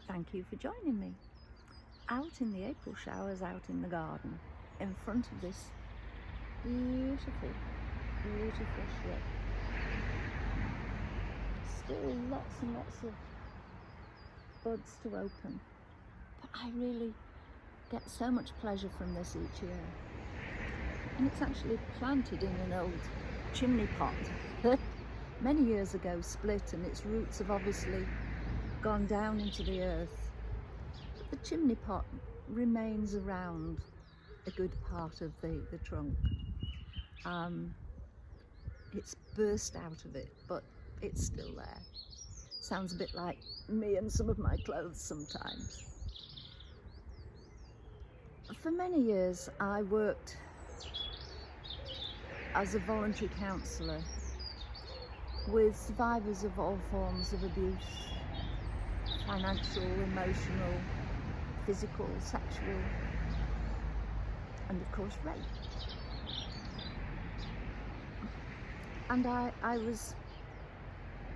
Thank you for joining me out in the April showers, out in the garden, in front of this beautiful, beautiful shrub. Still lots and lots of buds to open, but I really get so much pleasure from this each year. And it's actually planted in an old chimney pot that many years ago split, and its roots have obviously gone down into the earth. But the chimney pot remains around a good part of the trunk. It's burst out of it, but it's still there. Sounds a bit like me and some of my clothes sometimes. For many years I worked as a voluntary counsellor with survivors of all forms of abuse, financial, emotional, physical, sexual, and of course rape. And I was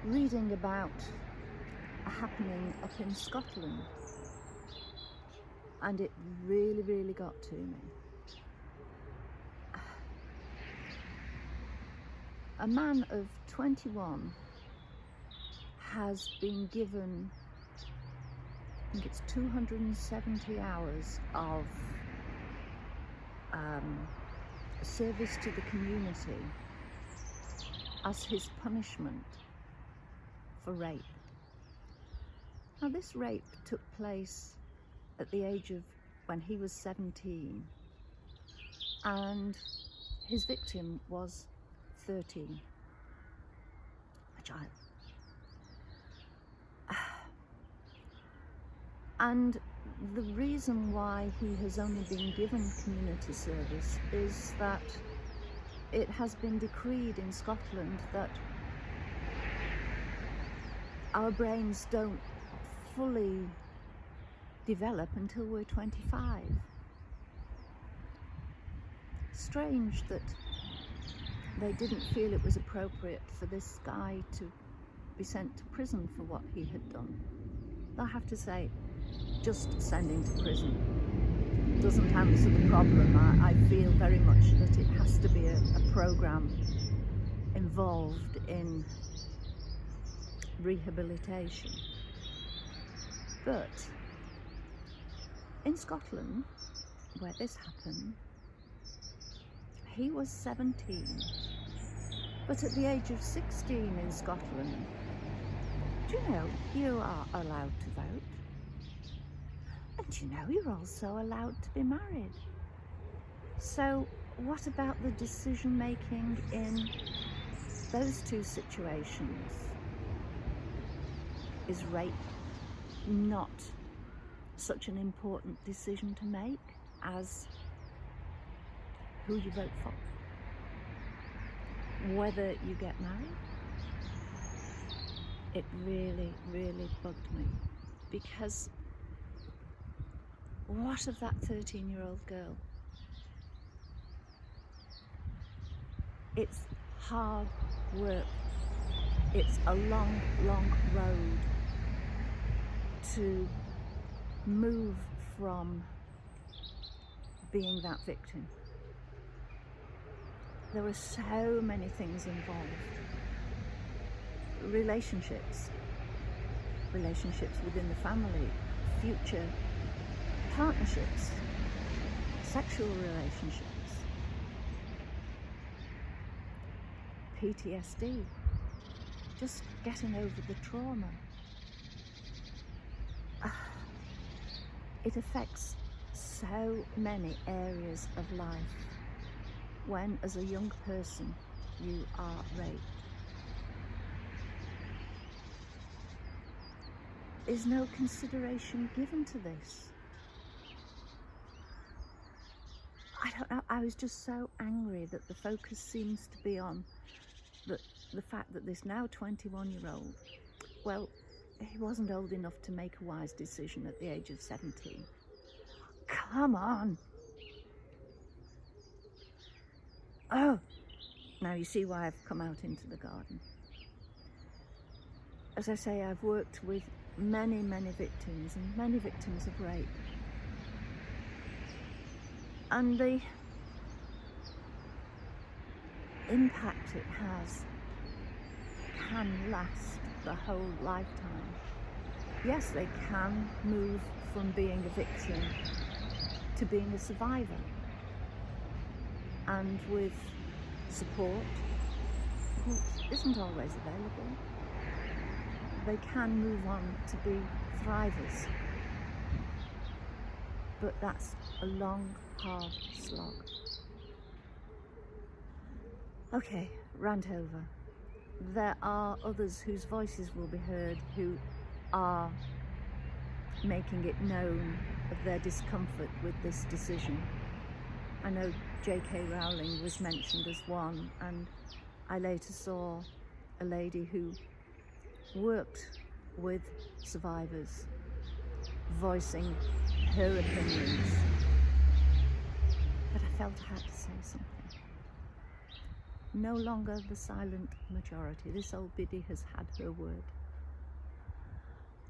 reading about a happening up in Scotland, and it really got to me. A man of 21 has been given, I think it's 270 hours of service to the community as his punishment for rape. Now, this rape took place at the age of when he was 17, and his victim was 13, a child. And the reason why he has only been given community service is that it has been decreed in Scotland that our brains don't fully develop until we're 25. Strange that they didn't feel it was appropriate for this guy to be sent to prison for what he had done. I have to say, just sending to prison doesn't answer the problem. I feel very much that it has to be a programme involved in rehabilitation. But in Scotland, where this happened, he was 17. But at the age of 16 in Scotland, do you know you are allowed to vote? And you know you're also allowed to be married. So what about the decision making in those two situations? Is rape not such an important decision to make as who you vote for? Whether you get married? It really bugged me, because what of that 13-year-old girl? It's hard work. It's a long road to move from being that victim. There are so many things involved. Relationships within the family, future partnerships, sexual relationships, PTSD, just getting over the trauma. It affects so many areas of life when, as a young person, you are raped. Is no consideration given to this? I don't know, I was just so angry that the focus seems to be on the fact that this now 21-year-old, well, he wasn't old enough to make a wise decision at the age of 17. Come on. Oh, now you see why I've come out into the garden. as I say, I've worked with many victims and many victims of rape. And the impact it has can last the whole lifetime. Yes, they can move from being a victim to being a survivor. And with support, which isn't always available, they can move on to be thrivers. But that's a long, hard slog. Okay, rant over. There are others whose voices will be heard who are making it known of their discomfort with this decision. I know J.K. Rowling was mentioned as one, and I later saw a lady who worked with survivors voicing her opinions. But I felt I had to say something. No longer the silent majority. This old biddy has had her word.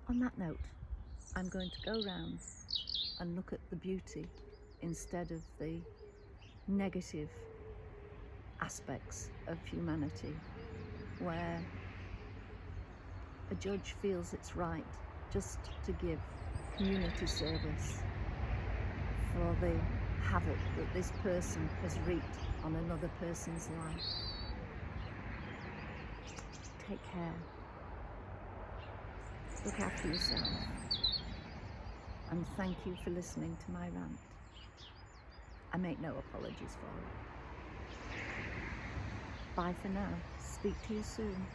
On that note, I'm going to go round and look at the beauty instead of the negative aspects of humanity, where a judge feels it's right just to give community service for the havoc that this person has wreaked on another person's life. Take care. Look after yourself. And thank you for listening to my rant. I make no apologies for it. Bye for now. Speak to you soon.